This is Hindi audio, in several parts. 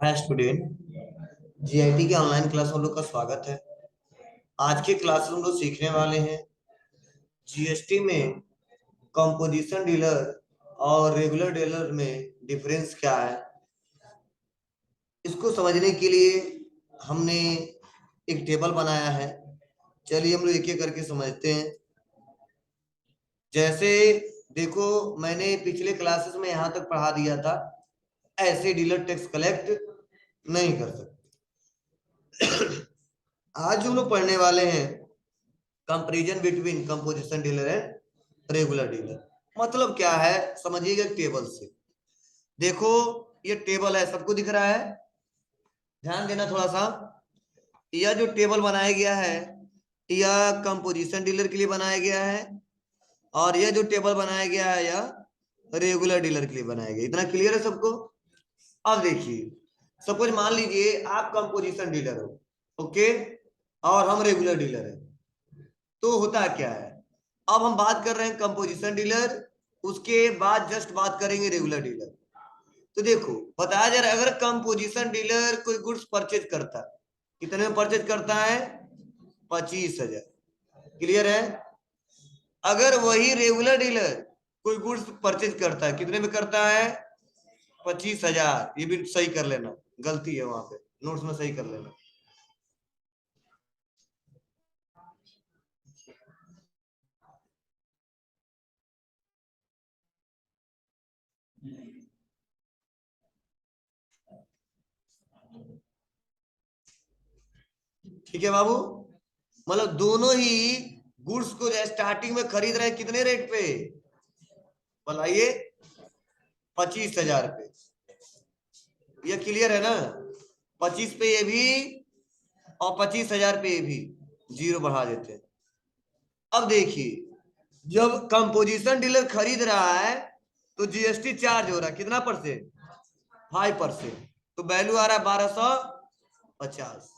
हाय स्टूडेंट, जीआईटी के ऑनलाइन क्लास में हम लोग का स्वागत है। आज के क्लास में हम लोग सीखने वाले हैं जीएसटी में कंपोजिशन डीलर और रेगुलर डीलर में डिफरेंस क्या है। इसको समझने के लिए हमने एक टेबल बनाया है। चलिए हम लोग एक एक करके समझते हैं। जैसे देखो, मैंने पिछले क्लासेस में यहाँ तक पढ़ा दिया था, ऐसे डीलर टैक्स कलेक्ट नहीं कर सकते। आज हम लोग पढ़ने वाले हैं comparison between composition dealer and regular dealer. मतलब क्या है समझिएगा टेबल से। देखो ये टेबल है, सबको दिख रहा है, ध्यान देना थोड़ा सा। यह जो टेबल बनाया गया है यह कंपोजिशन डीलर के लिए बनाया गया है, और यह जो टेबल बनाया गया है यह रेगुलर डीलर के लिए बनाया गया। इतना क्लियर है सबको। अब देखिए, सपोज मान लीजिए आप कंपोजिशन डीलर हो, ओके, और हम रेगुलर डीलर है। तो होता क्या है, अब हम बात कर रहे हैं कंपोजिशन डीलर, उसके बाद जस्ट बात करेंगे रेगुलर डीलर। तो देखो बताया जा रहा है, अगर कंपोजिशन डीलर कोई गुड्स परचेज करता है, कितने में परचेज करता है? 25,000। क्लियर है? अगर वही रेगुलर डीलर कोई गुड्स परचेज करता है, कितने में करता है? 25,000। ये भी सही कर लेना, गलती है वहां पे, नोट्स में सही कर लेना। ठीक है बाबू, मतलब दोनों ही गुड्स को स्टार्टिंग में खरीद रहे हैं कितने रेट पे बताइए? 25,000 पे। ये क्लियर है ना? 25 पे ये भी और 25,000 पे ये भी, जीरो बढ़ा देते हैं। अब देखिए, जब कंपोजिशन डीलर खरीद रहा है तो जीएसटी चार्ज हो रहा है कितना परसेंट? 5%। तो वैल्यू आ रहा है 1250।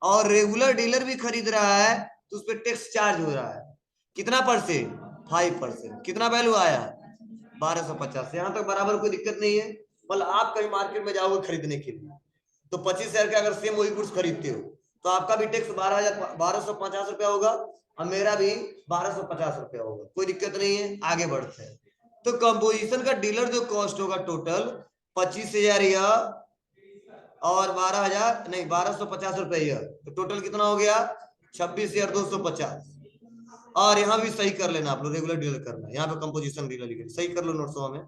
और रेगुलर डीलर भी खरीद रहा है तो उस पर टैक्स चार्ज हो रहा है कितना परसेंट? 5%। कितना वैल्यू आया? 1250। यहाँ तक बराबर, कोई दिक्कत नहीं है। मतलब आप कहीं मार्केट में जाओगे खरीदने के लिए तो 25,000 का अगर सेम वही गुड्स खरीदते हो तो आपका भी टैक्स 1250 रुपया होगा और मेरा भी 1250 रुपया होगा। कोई दिक्कत नहीं है, आगे बढ़ते हैं। तो कंपोजिशन का डीलर जो कॉस्ट होगा टोटल 25,000 यह और 12,000 नहीं 1250 रुपये यह, तो टोटल कितना हो गया? 26,250। और यहाँ भी सही कर लेना आप लोग, रेगुलर डीलर करना, यहाँ पे कंपोजिशन डीलर लिखे सही कर लो नोट्स में।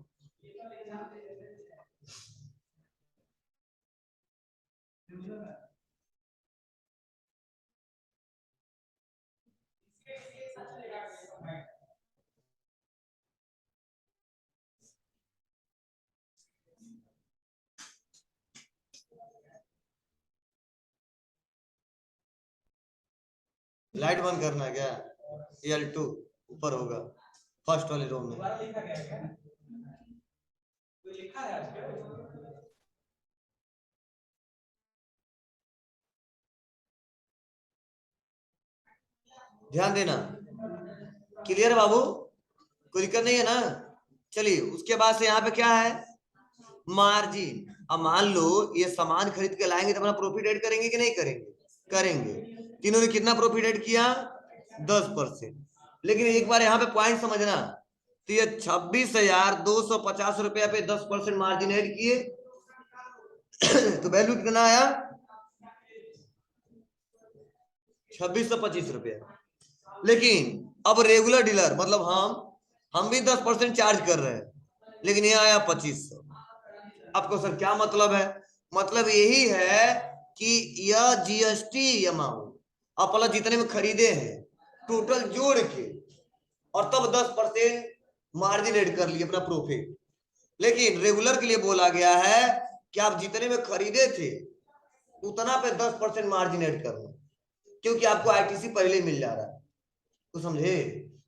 लाइट बंद करना है क्या? L2 ऊपर होगा फर्स्ट वाले रो में। ध्यान देना, क्लियर है बाबू? कोई दिक्कत नहीं है ना? चलिए उसके बाद से यहाँ पे क्या है? मार्जिन। अब मान लो ये सामान खरीद के लाएंगे तो अपना प्रॉफिट ऐड करेंगे कि नहीं करेंगे? करेंगे। तीनों ने कितना प्रॉफिट ऐड किया? 10%। लेकिन एक बार यहाँ पे पॉइंट समझना, तो ये 26,250 रुपया पे 10% मार्जिन ऐड किए तो वैल्यू कितना आया? 2625 रुपया। लेकिन अब रेगुलर डीलर मतलब हम भी 10% चार्ज कर रहे हैं, लेकिन ये आया 2500। आपको सर क्या मतलब है? मतलब यही है कि यह जीएसटी अमाउंट अपना जितने में खरीदे हैं टोटल जोड़ के और तब 10% मार्जिन ऐड कर लिए अपना प्रॉफिट। लेकिन रेगुलर के लिए बोला गया है कि आप जितने में खरीदे थे उतना पे 10% मार्जिन ऐड करना, क्योंकि आपको आईटीसी पहले मिल जा रहा है। तो समझे,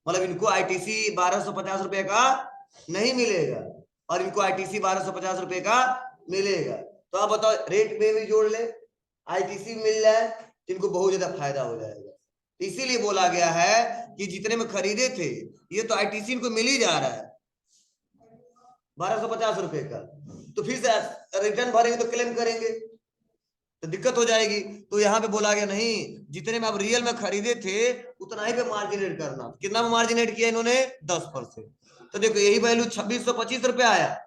मतलब इनको आईटीसी 1250 रुपए का नहीं मिलेगा और इनको आईटीसी 1250 रुपए का मिलेगा। तो आप बताओ, रेट में भी जोड़ ले, आईटीसी मिल जाए तो इनको बहुत ज्यादा फायदा हो जाएगा। तो इसीलिए बोला गया है कि जितने में खरीदे थे ये तो आईटीसी इनको मिल ही जा रहा है 1250 रुपए का, तो फिर से रिटर्न भरेंगे तो क्लेम करेंगे तो दिक्कत हो जाएगी। तो यहाँ पे बोला गया नहीं, जितने में आप रियल में खरीदे थे उतना ही पे मार्जिनेट करना। कितना में मार्जिनेट किया इन्होंने? 10%। तो देखो यही वैल्यू 2625 रुपये आया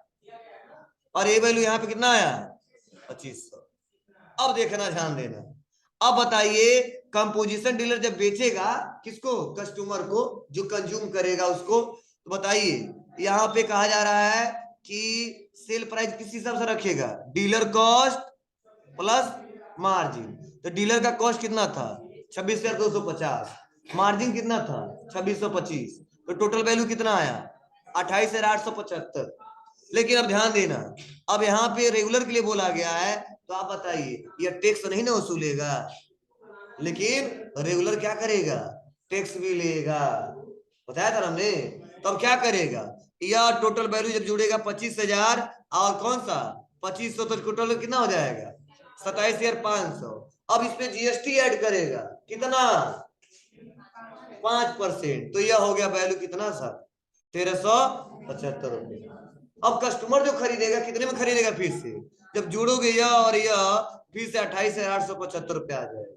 और ये वैल्यू यहाँ पे कितना आया? 2500। अब देखना, ध्यान देना। अब बताइए कंपोजिशन डीलर जब बेचेगा किसको? कस्टमर को, जो कंज्यूम करेगा उसको। तो बताइए यहाँ पे कहा जा रहा है कि सेल प्राइस किस हिसाब से रखेगा? Dealer cost plus margin. तो डीलर का कॉस्ट कितना था? 26,250। मार्जिन कितना था? 2625। तो टोटल वैल्यू कितना आया? 28,875। लेकिन अब ध्यान देना, अब यहाँ पे रेगुलर के लिए बोला गया है, तो आप बताइए ये टैक्स नहीं ना वसूलेगा, लेकिन रेगुलर क्या करेगा? टैक्स भी लेगा। बताया था हमने। तो अब क्या करेगा? यह टोटल वैल्यू जब जुड़ेगा 25,000 और कौन सा 2500, तो टोटल कितना हो जाएगा? 27,500। अब इसमें जीएसटी ऐड करेगा कितना? 5%। तो यह हो गया वैल्यू कितना सर? 1375 रुपये। अब कस्टमर जो खरीदेगा कितने में खरीदेगा? फिर से जब जोड़ोगे यह और यह, फिर से 28,875 रुपये आ जाएगा।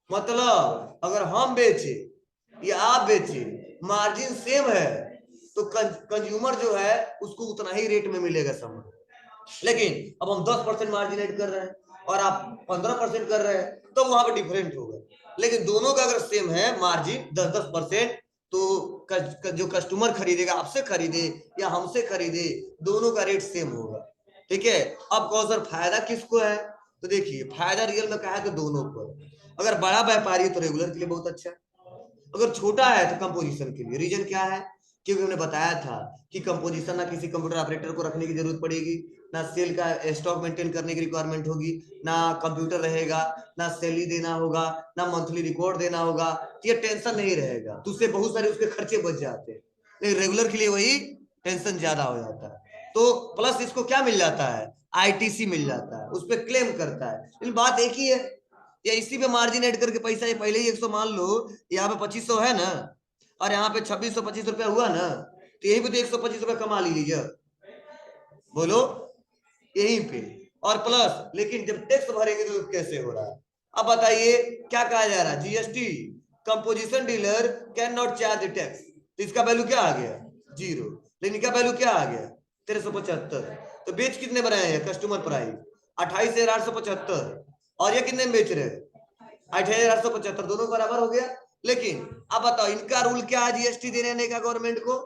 मतलब अगर हम बेचे या आप बेचे, मार्जिन सेम है, तो कंज्यूमर जो है उसको उतना ही रेट में मिलेगा सामान। लेकिन अब हम 10% मार्जिन ऐड कर रहे हैं और आप 15% कर रहे हैं, तो वहां पर डिफरेंट होगा। लेकिन दोनों का अगर सेम है मार्जिन 10-10%, तो जो कस्टमर खरीदेगा, आपसे खरीदे या हमसे खरीदे, दोनों का रेट सेम होगा। ठीक है। अब कहो सर फायदा किसको है? तो देखिए फायदा रियल में कहा है तो दोनों को। अगर बड़ा व्यापारी है तो रेगुलर के लिए बहुत अच्छा, अगर छोटा है तो कंपोजिशन के लिए। रीजन क्या है? क्योंकि हमने बताया था कि कंपोजिशन ना किसी कंप्यूटर ऑपरेटर को रखने की जरूरत पड़ेगी, ना सेल का स्टॉक मेंटेन करने की रिक्वायरमेंट होगी, ना कंप्यूटर रहेगा, ना सैलरी देना होगा, ना मंथली रिकॉर्ड देना होगा। तो ये टेंशन नहीं रहेगा, तो उससे बहुत सारे उसके खर्चे बच जाते हैं। लेकिन रेगुलर के लिए वही टेंशन ज्यादा हो जाता है। तो प्लस इसको क्या मिल जाता है? आईटीसी मिल जाता है, उस पर क्लेम करता है। लेकिन बात एक ही है, या इसी पे मार्जिन ऐड करके पैसा ये पहले ही 100 मान लो, यहाँ पे 2500 है ना, और यहाँ पे 2625 रुपया हुआ ना, तो यही पे तो 125 रुपया कमा लीजिए। बोलो यहीं पे। और प्लस लेकिन जब टैक्स भरेंगे तो कैसे हो रहा है? अब बताइए क्या कहा जा रहा है? GST composition dealer can not charge tax. तो इसका वैल्यू क्या आ गया? 0। लेकिन इनका वैल्यू क्या आ गया? 1375। तो बेच कितने बनाए हैं? कस्टमर प्राइस 28,875, और ये कितने में बेच रहे हैं? 28,875। दोनों बराबर हो गया। लेकिन अब बताओ इनका रूल क्या है जीएसटी देने का गवर्नमेंट को?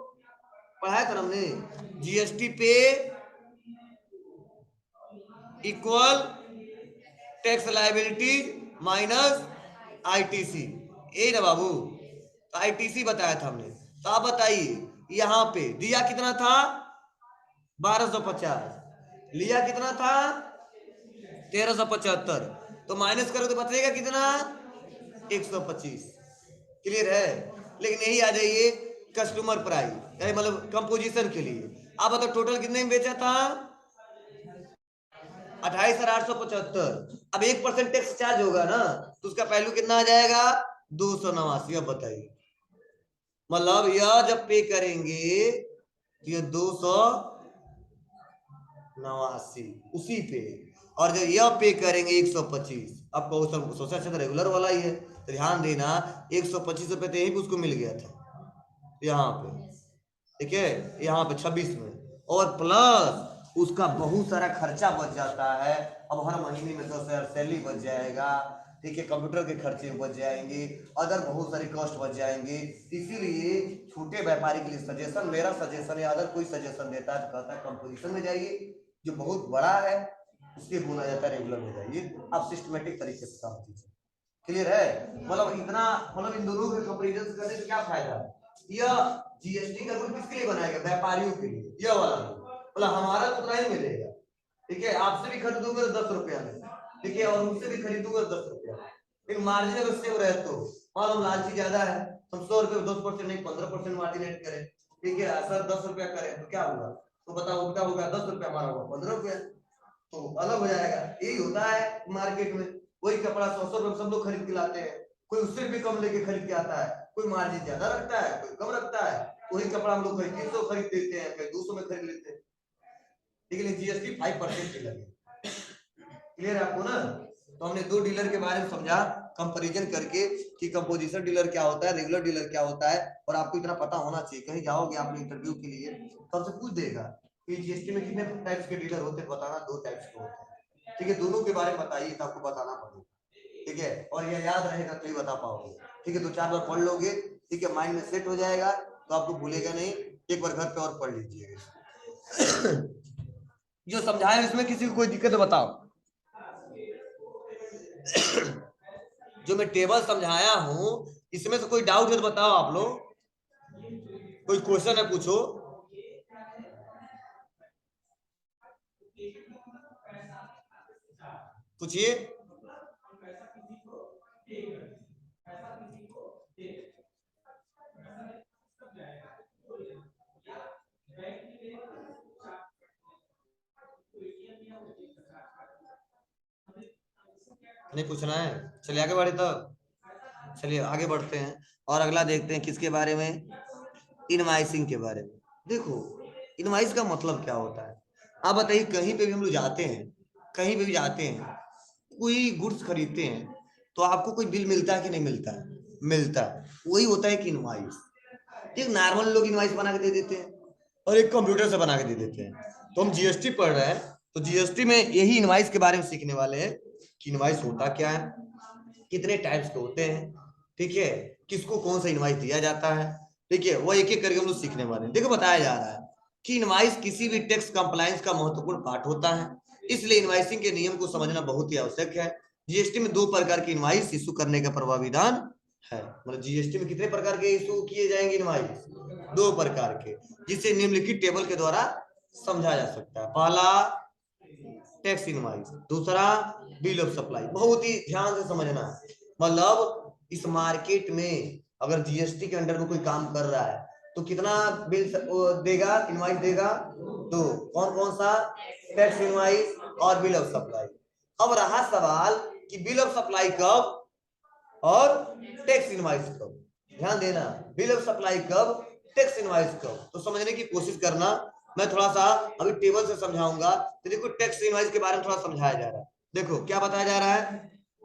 पढ़ाया था हमने, जीएसटी पे equal tax liability minus ITC. यही ना बाबू? तो आईटीसी बताया था हमने। तो आप बताइए यहाँ पे दिया कितना था? 1250। लिया कितना था? 1375। तो माइनस करो तो बचेगा कितना? 125। क्लियर है? लेकिन यही आ जाइए कस्टमर प्राइस, यानी मतलब कंपोजिशन के लिए। आप बताओ टोटल कितने में बेचा था? 28,875। अब 1% टैक्स चार्ज होगा ना, तो उसका वैल्यू कितना आ जाएगा? 289। अब बताइए मतलब यह जब पे करेंगे तो ये 289 उसी पे, और जब यह पे करेंगे 125। अब सोचा अच्छा रेगुलर वाला ही है, तो ध्यान देना 125 रुपये तो यही पे उसको मिल गया था यहाँ पे। ठीक है, यहाँ पे 26 में, और प्लस उसका बहुत सारा खर्चा बच जाता है। अब हर महीने में 10,000 सैलरी बच जाएगा। ठीक है, कंप्यूटर के खर्चे बच जाएंगे, अदर बहुत सारे कॉस्ट बच जाएंगे। इसीलिए छोटे व्यापारी के लिए सजेशन, मेरा सजेशन है, अदर कोई सजेशन देता है तो कहता है कंपोजिशन में जाइए। जो बहुत बड़ा है उसके बोला जाता है रेगुलर में जाइए। आप सिस्टमेटिक तरीके से काम कीजिए। क्लियर है? मतलब इतना, मतलब इन दोनों के कंपैरिजन करने से क्या फायदा है? यह जीएसटी का रूल किसके लिए बनाया गया? व्यापारियों के लिए। यह वाला मतलब हमारा तो उतना ही मिलेगा। ठीक है, आपसे भी खरीदूंगा तो 10 रुपया में, ठीक है, और उनसे भी खरीदूंगा 10 रुपया। लेकिन मार्जिन अगर सेम रहे तो मान लो लालची ज्यादा है, हम 100 रुपये 10% नहीं 15% मार्जिन ऐड करें, ठीक है, सर 10 रुपया करें तो क्या होगा? तो बताओ उल्टा होगा, 10 रुपया हमारा होगा 15 रुपया, तो अलग हो जाएगा। यही होता है मार्केट में। वही कपड़ा 100 रुपये सब लोग खरीद के लाते हैं, कोई उससे भी कम लेके खरीद के आता है, कोई मार्जिन ज्यादा रखता है, कोई कम रखता है। वही कपड़ा हम लोग 300 खरीद देते हैं, कहीं 200 में खरीद लेते हैं। लेकिन जीएसटी 5% की लगे। क्लियर है आपको ना? तो हमने दो डीलर के बारे में समझा कंपैरिजन करके कि कंपोजिशन डीलर क्या होता है, रेगुलर डीलर क्या होता है, और आपको इतना पता होना चाहिए। कहीं जाओगे आप इंटरव्यू के लिए तो आपसे पूछ देगा कि जीएसटी में कितने टाइप्स के डीलर होते हैं, बताना 2 टाइप्स के होते हैं। ठीक है, दोनों के बारे में बताइए तो आपको बताना पड़ेगा। ठीक है, और ये याद रहेगा तो ही बता पाओगे। ठीक है, 2-4 बार पढ़ लोगे, ठीक है, माइंड में सेट हो जाएगा तो आपको भूलेगा नहीं। एक बार घर पे और पढ़ लीजिएगा। जो समझाया इसमें किसी को कोई दिक्कत बताओ। जो मैं टेबल समझाया हूं इसमें से कोई डाउट है तो बताओ आप लोग। कोई क्वेश्चन है पूछो। पूछिए। नहीं पूछना है? चलिए आगे बढ़े तब। चलिए आगे बढ़ते हैं और अगला देखते हैं किसके बारे में, इनवाइसिंग के बारे में। देखो इनवाइस का मतलब क्या होता है आप बताइए। कहीं पे भी हम लोग जाते हैं, कहीं पे भी जाते हैं, कोई गुड्स खरीदते हैं तो आपको कोई बिल मिलता है कि नहीं मिलता है? मिलता है। वही होता है कि इनवाइस। एक नॉर्मल लोग इनवाइस बना के दे देते हैं और एक कंप्यूटर से बना के दे देते हैं। तो हम जीएसटी पढ़ रहे हैं तो जीएसटी में यही इनवाइस के बारे में सीखने वाले हैं कि इनवाइस होता क्या है, कितने टाइप्स के होते हैं, ठीक है, किसको कौन सा इनवाइस दिया जाता है। ठीक है, वो एक एक करके हम लोग सीखने वाले हैं। देखो बताया जा रहा है कि इनवाइस किसी भी टैक्स कंप्लायंस का महत्वपूर्ण पार्ट होता है, इसलिए इनवाइसिंग के नियम को समझना बहुत ही आवश्यक है। जीएसटी में 2 प्रकार के इनवाइस इशू करने का प्रावधान है। मतलब जीएसटी में कितने प्रकार के इशू किए जाएंगे इनवाइस? 2 प्रकार के, जिसे निम्नलिखित टेबल के द्वारा समझा जा सकता है। पहला टैक्स इनवाइस, दूसरा बिल ऑफ सप्लाई। बहुत ही ध्यान से समझना है। मतलब इस मार्केट में अगर जीएसटी के अंडर में कोई काम कर रहा है तो कितना बिल देगा, इनवाइस देगा? 2। कौन कौन सा? टैक्स इनवाइस और बिल ऑफ सप्लाई। अब रहा सवाल कि बिल ऑफ सप्लाई कब और टैक्स इनवाइस कब। ध्यान देना, बिल ऑफ सप्लाई कब, टैक्स इनवाइस कब। तो समझने की कोशिश करना। मैं थोड़ा सा अभी टेबल से समझाऊंगा। तो देखो टैक्स इनवाइस के बारे में थोड़ा समझाया जा रहा है। देखो क्या बताया जा रहा है।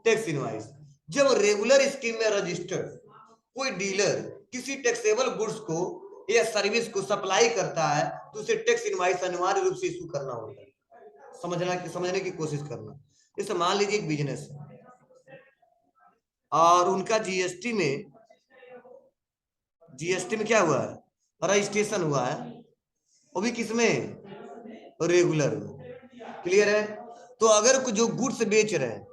टैक्स इनवाइस, जब रेगुलर स्कीम में रजिस्टर्ड कोई डीलर किसी टैक्सेबल गुड्स को या सर्विस को सप्लाई करता है तो उसे टैक्स इनवाइस अनिवार्य रूप से इशू करना होता है। समझने की कोशिश करना। जैसे मान लीजिए एक बिजनेस है और उनका जीएसटी में क्या हुआ है, रजिस्ट्रेशन हुआ है, वो भी किसमें? रेगुलर में। क्लियर है? तो अगर जो गुड्स बेच रहे हैं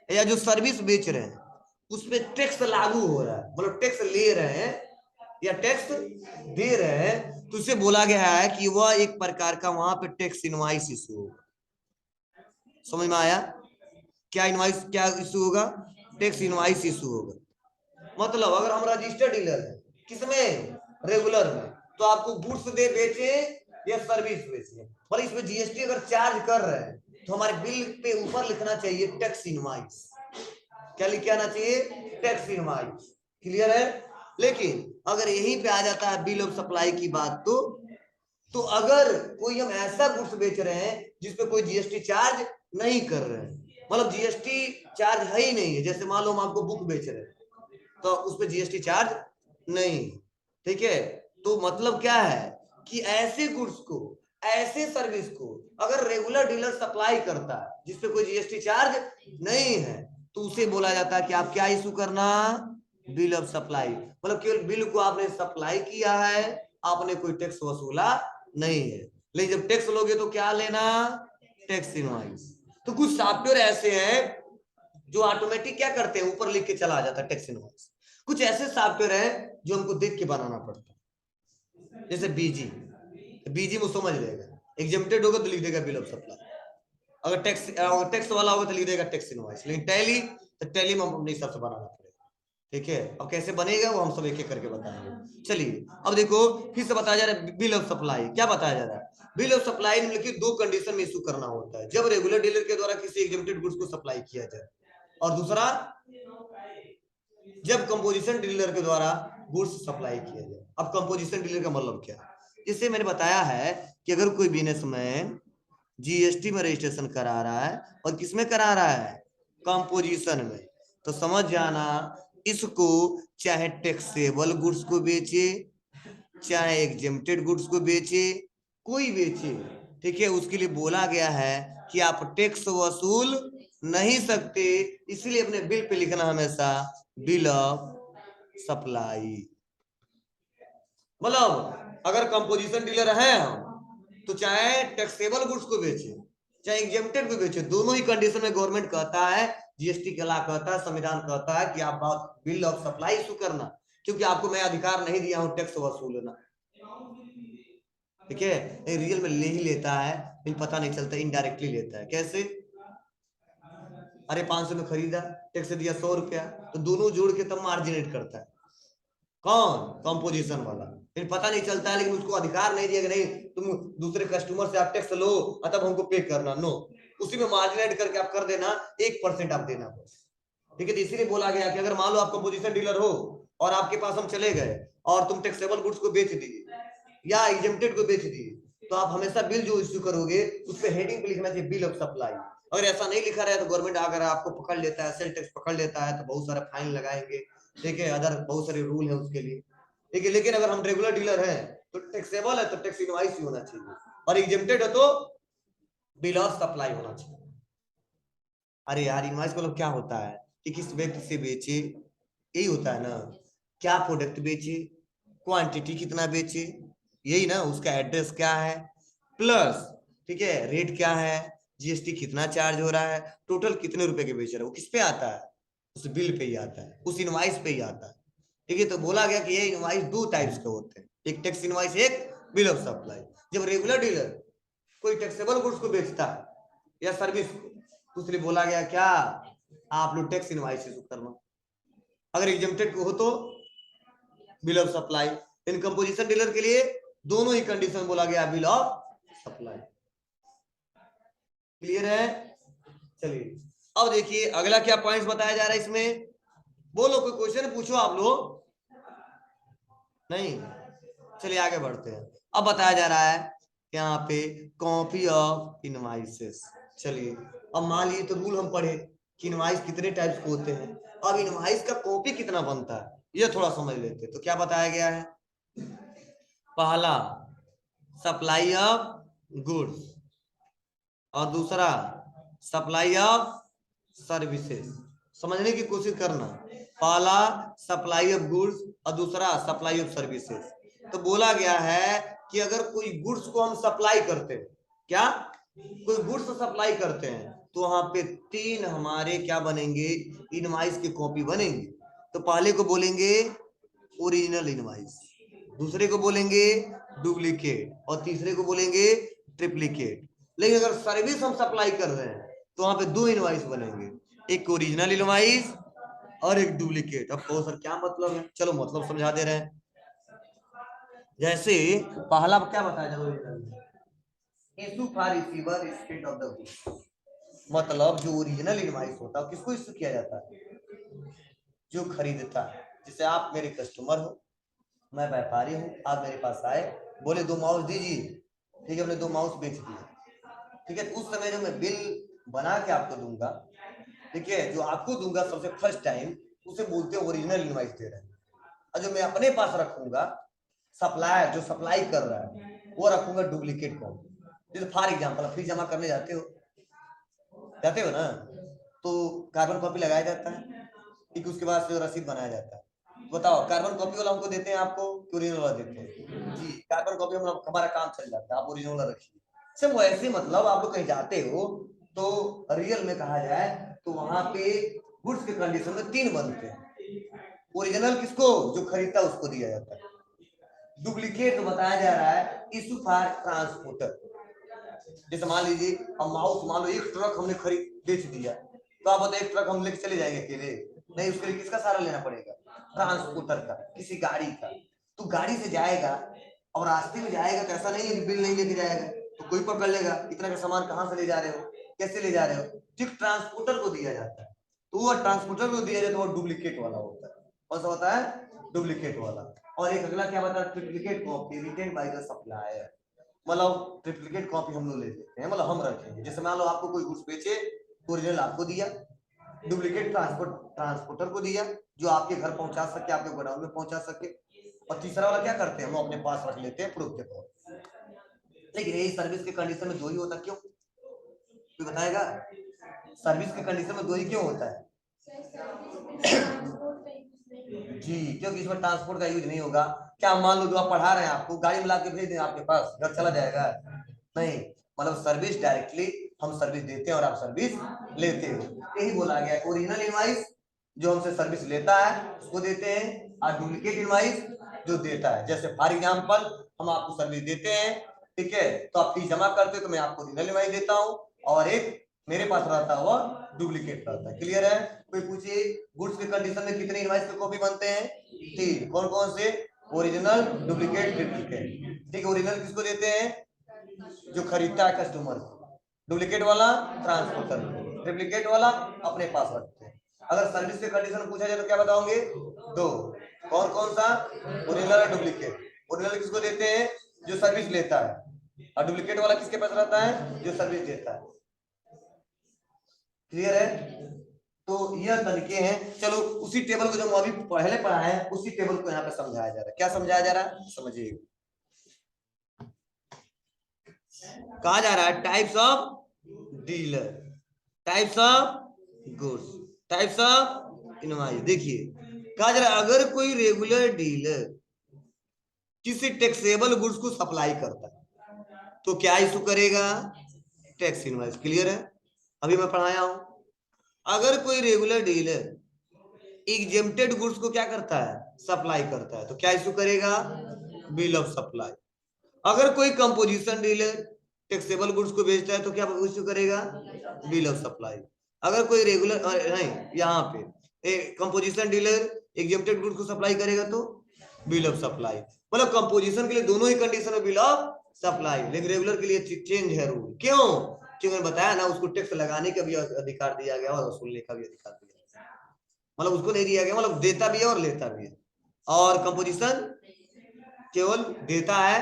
या जो सर्विस बेच रहे हैं उस पर टैक्स लागू हो रहा है, मतलब टैक्स ले रहे हैं या टैक्स दे रहे हैं, तो उसे बोला गया है कि वह एक प्रकार का वहां पे टैक्स इनवाइस इशू होगा। समझ में आया? क्या इनवाइस, क्या इशू होगा? टैक्स इनवाइस इशू होगा। मतलब अगर हम रजिस्टर्ड डीलर हैं किसमें? रेगुलर में, तो आपको गुड्स दे बेचे या सर्विस बेचे, मतलब इसमें जीएसटी अगर चार्ज कर रहे हैं तो हमारे बिल पे ऊपर लिखना चाहिए टैक्स इनवाइस। क्या लिख के आना चाहिए? Tax invoice. क्लियर है? लेकिन अगर यहीं पे आ जाता है बिल ऑफ सप्लाई की बात, तो अगर कोई हम ऐसा गुड्स बेच रहे हैं जिसपे कोई जीएसटी चार्ज नहीं कर रहे हैं, मतलब जीएसटी चार्ज है ही नहीं है, जैसे मान लो हम आपको बुक बेच रहे हैं तो उस पर जीएसटी चार्ज नहीं, ठीक है, तो मतलब क्या है कि ऐसे गुड्स को, ऐसे सर्विस को अगर रेगुलर डीलर सप्लाई करता है जिसपे कोई जीएसटी चार्ज नहीं है तो उसे बोला जाता है कि आप क्या इशू करना? Bill of supply. मतलब केवल बिल को आपने सप्लाई किया है, आपने कोई टैक्स वसूला नहीं है। लेकिन जब टैक्स लोगे तो क्या लेना? Tax invoice. तो कुछ सॉफ्टवेयर ऐसे हैं जो ऑटोमेटिक क्या करते हैं, ऊपर लिख के चला जाता है टैक्स इनवॉइस। कुछ ऐसे सॉफ्टवेयर हैं जो हमको देख के बनाना पड़ता है, जैसे बीजी। बीजी में समझ लेगा, एग्जेम्प्टेड होगा तो लिख देगा बिल ऑफ सप्लाई, अगर टैक्स वाला होगा तो लिख देगा टैक्स इनवॉइस। लेकिन टैली, तो टैली में हम अपने हिसाब से बनाना पड़ेगा। ठीक है, अब कैसे बनेगा वो हम सब एक एक करके बताएंगे। चलिए अब देखो फिर से बताया जा रहा है बिल ऑफ सप्लाई। क्या बताया जा रहा है? बिल ऑफ सप्लाई निम्नलिखित 2 कंडीशन में इशू करना होता है, जब रेगुलर डीलर के द्वारा किसी एग्जेम्प्टेड गुड्स को सप्लाई किया जाए, और दूसरा जब कंपोजिशन डीलर के द्वारा गुड्स सप्लाई किया जाए। अब कंपोजिशन डीलर का मतलब क्या है? जैसे मैंने बताया है कि अगर कोई बिजनेसमैन जीएसटी में रजिस्ट्रेशन करा रहा है और किसमें करा रहा है, कंपोजिशन में, तो समझ जाना इसको चाहे टैक्सेबल गुड्स को बेचे चाहे एग्जेम्प्टेड गुड्स को बेचे, कोई बेचे, ठीक है, उसके लिए बोला गया है कि आप टैक्स वसूल नहीं सकते, इसलिए अपने बिल पे लिखना हमेशा बिल ऑफ सप्लाई। मतलब अगर कंपोजिशन डीलर है हम, तो चाहे टैक्सेबल गुड्स को बेचे चाहे एग्जेम्प्टेड को बेचे, दोनों ही कंडीशन में गवर्नमेंट कहता है, जीएसटी के ला कहता है, संविधान कहता है कि आप बिल ऑफ सप्लाई इशू करना, क्योंकि आपको मैं अधिकार नहीं दिया हूं टैक्स वसूलना, ठीक है। रियल में ले ही लेता है, फिर पता नहीं चलता, इनडायरेक्टली लेता है। कैसे? अरे 500 में खरीदा, टैक्स दिया 100 रुपया, तो दोनों जोड़ के तब मार्जिनेट करता है। कौन? कंपोजिशन वाला। फिर पता नहीं चलता है, लेकिन उसको अधिकार नहीं दिया कि नहीं तुम दूसरे कस्टमर से आप टैक्स लो तब हमको पे करना, नो, उसी में मार्जिनेट करके आप कर देना, 1% आप देना बस, ठीक है। तो इसीलिए बोला गया कि अगर मान लो आप कंपोजिशन डीलर हो और आपके पास हम चले गए और तुम टैक्सेबल गुड्स को बेच दिए या एग्जेम्प्टेड को बेच दिए, तो आप हमेशा बिल जो इश्यू करोगे उस पे हेडिंग पे लिखना चाहिए बिल ऑफ सप्लाई। अगर ऐसा नहीं लिखा रहा है तो गवर्नमेंट अगर आपको पकड़ लेता है, सेल टैक्स पकड़ लेता है, तो बहुत सारा फाइन लगाएंगे, ठीक है, अदर बहुत सारे रूल है उसके लिए, ठीक है। लेकिन अगर हम रेगुलर डीलर हैं तो टैक्सेबल है तो टैक्स इनवॉइस ही होना चाहिए, और एग्जेम्प्टेड है तो बिल ऑफ सप्लाई होना चाहिए। अरे यार, इनवॉइस मतलब क्या होता है कि किस व्यक्ति से बेचे, यही होता है ना, क्या प्रोडक्ट बेचे, क्वांटिटी कितना बेचे, यही ना, उसका एड्रेस क्या है, प्लस ठीक है रेट क्या है, जीएसटी कितना चार्ज हो रहा है, टोटल कितने रुपए के बेच रहा है, वो किस पे आता है, उस बिल पे ही आता है, उस इनवॉइस पे ही आता है, ठीक है। तो बोला गया कि ये इनवॉइस दो टाइप्स के होते हैं, एक टैक्स इनवॉइस, एक बिल ऑफ सप्लाई। जब रेगुलर डीलर कोई टैक्सेबल गुड्स को बेचता है या सर्विस को, तो इसलिए बोला गया क्या, आप लोग टैक्स इनवॉइस इशू करना। अगर एग्जेम्प्टेड को हो तो bill of supply. In composition dealer के लिए दोनों ही कंडीशन बोला गया बिल ऑफ सप्लाई। क्लियर है? चलिए अब देखिए अगला क्या पॉइंट्स बताया जा रहा है इसमें, बोलो, कोई क्वेश्चन पूछो आप लोग, नहीं? चलिए आगे बढ़ते हैं। अब बताया जा रहा है यहाँ पे कॉपी ऑफ इनवॉइसेस। चलिए अब मान लीजिए तो रूल हम पढ़े कि इनवॉइस कितने टाइप्स के होते हैं, अब इनवॉइस का कॉपी कितना बनता है ये थोड़ा समझ लेते हैं। तो क्या बताया गया है, पहला सप्लाई ऑफ गुड्स और दूसरा सप्लाई ऑफ सर्विसेज। समझने की कोशिश करना, पहला सप्लाई ऑफ गुड्स और दूसरा सप्लाई ऑफ सर्विसेज। तो बोला गया है कि अगर कोई गुड्स को हम सप्लाई करते हैं, क्या कोई गुड्स सप्लाई करते हैं, तो वहां पे तीन हमारे क्या बनेंगे, इनवॉइस की कॉपी बनेंगे। तो पहले को बोलेंगे ओरिजिनल इनवॉइस, दूसरे को बोलेंगे डुप्लीकेट और तीसरे को बोलेंगे ट्रिप्लीकेट। लेकिन अगर सर्विस हम सप्लाई कर रहे हैं तो वहां पे दो इनवॉइस बनेंगे, एक ओरिजिनल इनवॉइस और एक डुप्लीकेट। अब कहो सर क्या मतलब है, चलो मतलब समझा दे रहे हैं। जैसे पहला क्या बताया जाए, original issue for receiver state of the goods, मतलब जो ओरिजिनल इनवॉइस होता है किसको इशू किया जाता है, जो खरीदता है। जैसे आप मेरे कस्टमर हो, मैं व्यापारी हूँ, आप मेरे पास आए, बोले 2 माउस दीजिए, ठीक है, हमने 2 माउस बेच दिए, ठीक है। तो उस समय जो मैं बिल बना के आपको दूंगा, ठीक है, जो आपको दूंगा सबसे फर्स्ट टाइम, उसे बोलते हैं ओरिजिनल इनवॉइस दे रहे हैं। और जो मैं अपने पास रखूंगा, सप्लायर जो सप्लाई कर रहा है वो रखूंगा डुप्लीकेट कॉपी। जैसे फॉर एग्जाम्पल फीस जमा करने जाते हो ना, तो कार्बन कॉपी लगाया जाता है, ठीक, उसके बाद रसीद बनाया जाता है। बताओ कार्बन कॉपी वाला हमको देते हैं आपको कि ओरिजिनल वाला देते हैं? जी, कार्बन कॉपी हम हमारा काम चल जाता है, आप ओरिजिनल वाला रखिए। सब वैसे मतलब आप लोग कहीं जाते हो तो रियल में कहा जाए तो वहां पे गुड्स के कंडीशन में 3 बनते हैं। ओरिजिनल किसको, जो खरीदता है उसको दिया जाता है। डुप्लीकेट बताया जा रहा है इशू फॉर ट्रांसपोर्टर। जैसे मान लीजिए हम माउस मान लो 1 ट्रक हमने खरीद बेच दिया, तो आप बताइए 1 ट्रक हम लेके चले जाएंगे अकेले? नहीं, उसके लिए किसका सहारा लेना पड़ेगा, ट्रांसपोर्टर का, किसी गाड़ी का। तो गाड़ी से जाएगा और रास्ते में जाएगा तो ऐसा नहीं है कि बिल नहीं लेके जाएगा, तो कोई पकड़ लेगा, इतना का सामान कहाँ से ले जा रहे हो, कैसे ले जा रहे हो, ठीक, ट्रांसपोर्टर को दिया जाता है। तो वो ट्रांसपोर्टर को दिया जाता है, वो डुप्लीकेट वाला होता है। कौन सा होता है, डुप्लीकेट वाला। और एक अगला क्या बता, duplicate copy written by the supplier. मतलब ट्रिप्लिकेट कॉपी हम लोग ले लेते हैं, मतलब हम रखेंगे। जैसे मान लो आपको कोई गुड्स बेचे, ओरिजिनल आपको दिया, डुप्लीकेट ट्रांसपोर्टर को दिया जो आपके घर पहुंचा सके, आपके गोडाउन में पहुंचा सके। और तीसरा वाला क्या करते हैं, हम अपने पास रख लेते हैं प्रूफ के तौर पर। लेकिन यही सर्विस के कंडीशन में दो ही होता, क्यों? कोई बताएगा? सर्विस के कंडीशन में दो ही क्यों होता है? जी, क्योंकि इसमें ट्रांसपोर्ट का यूज नहीं होगा। क्या मान लो जो आप पढ़ा रहे हैं, आपको गाड़ी में ला के भेज दें, आपके पास घर चला जाएगा? नहीं, मतलब सर्विस डायरेक्टली हम सर्विस देते हैं और आप सर्विस लेते हो। यही बोला गया, ओरिजिनल इनवॉइस जो हमसे सर्विस लेता है उसको देते हैं, और डुप्लीकेट इनवॉइस जो देता है। जैसे फॉर एग्जांपल हम आपको सर्विस देते हैं, ठीक है, तो आप फीस जमा करते हो तो मैं आपको ओरिजिनल इनवॉइस देता हूँ, और एक मेरे पास रहता है वो डुप्लीकेट रहता है। क्लियर है? कोई पूछे गुड्स के कंडीशन में कितने इनवॉइस के कॉपी बनते हैं? 3। कौन कौन से? Original, duplicate, triplicate. ठीक है, ओरिजिनल किसको देते हैं? जो खरीदता है कस्टमर को। डुप्लीकेट वाला ट्रांसपोर्टर को। ट्रिप्लिकेट वाला अपने पास रखते हैं। अगर सर्विस के कंडीशन पूछा जाए तो क्या बताओगे? 2। कौन कौन सा? ओरिजिनल और डुप्लीकेट। ओरिजिनल किसको देते हैं? जो सर्विस लेता है, और डुप्लीकेट वाला किसके पास रहता है? जो सर्विस देता है। क्लियर है? तो यह तरीके हैं। चलो उसी टेबल को जो हम अभी पहले पढ़ा है उसी टेबल को यहाँ पे समझाया जा रहा है। क्या समझाया जा रहा है? समझिए। कहा जा रहा है types of dealer, types of goods, types of invoice. देखिए कहा जा रहा है अगर कोई रेगुलर डीलर किसी टैक्सेबल गुड्स को सप्लाई करता है तो क्या इशू करेगा? Tax invoice. क्लियर है? अभी मैं पढ़ाया हूं। अगर कोई रेगुलर डीलर एग्जेम्प्टेड गुड्स को क्या करता है? सप्लाई करता है, तो क्या इशू करेगा? Bill of supply. अगर कोई कंपोजिशन डीलर टैक्सेबल गुड्स को बेचता है तो क्या इशू करेगा? Bill of supply. अगर कोई रेगुलर नहीं, यहाँ पे कंपोजिशन डीलर एग्जेम्प्टेड गुड्स को सप्लाई करेगा तो बिल ऑफ सप्लाई। मतलब कंपोजिशन के लिए दोनों ही कंडीशन में बिल ऑफ सप्लाई, लेकिन रेगुलर के लिए चेंज है रूल। क्यों? क्योंकि मैंने बताया ना, उसको टैक्स लगाने का भी अधिकार दिया गया और वसूलने का भी अधिकार दिया गया। मतलब उसको नहीं दिया गया, मतलब देता भी है और लेता भी है। और कंपोजिशन केवल देता है,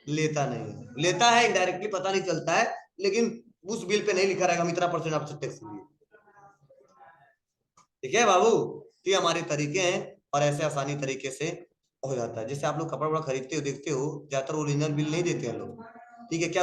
लेता नहीं है। लेता है इनडायरेक्टली, पता नहीं चलता है, लेकिन उस बिल पे नहीं लिखा रहेगा हम इतना % आपसे टैक्स लिए। ठीक है बाबू? ये हमारे तरीके हैं और ऐसे आसानी तरीके से हो जाता है। जैसे आप लोग कपड़ा वपड़ा खरीदते हो, देखते हो ज्यादातर ओरिजिनल बिल नहीं देते हैं लोग। ठीक है, क्या